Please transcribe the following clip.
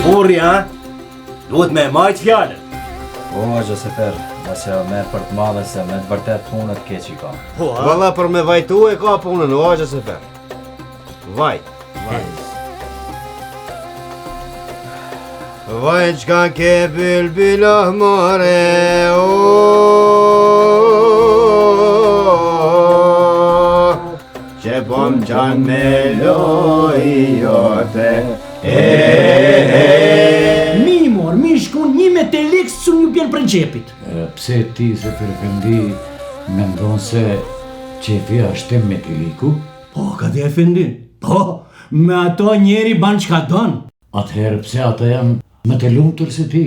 Burri, ha? Duhet me majt fjallën. O, Gjosefer, nëse merë për të madhe se me të vërtet punët keq i ka. Valla për me vajtu e ka punën, o Gjosefer. Vajt. Vajt qka ke bylbylah more, o që pom qanë me lojë jote. Mi shkun një me të lekës që një bjen për gjepit. Pse ti se Efendi me ndonë se qefi ashtem me të liku? Po, ka dhe Efendi. Po, me ato njeri ban qka donë. Atëherë pse ata janë më të lumtur se ti?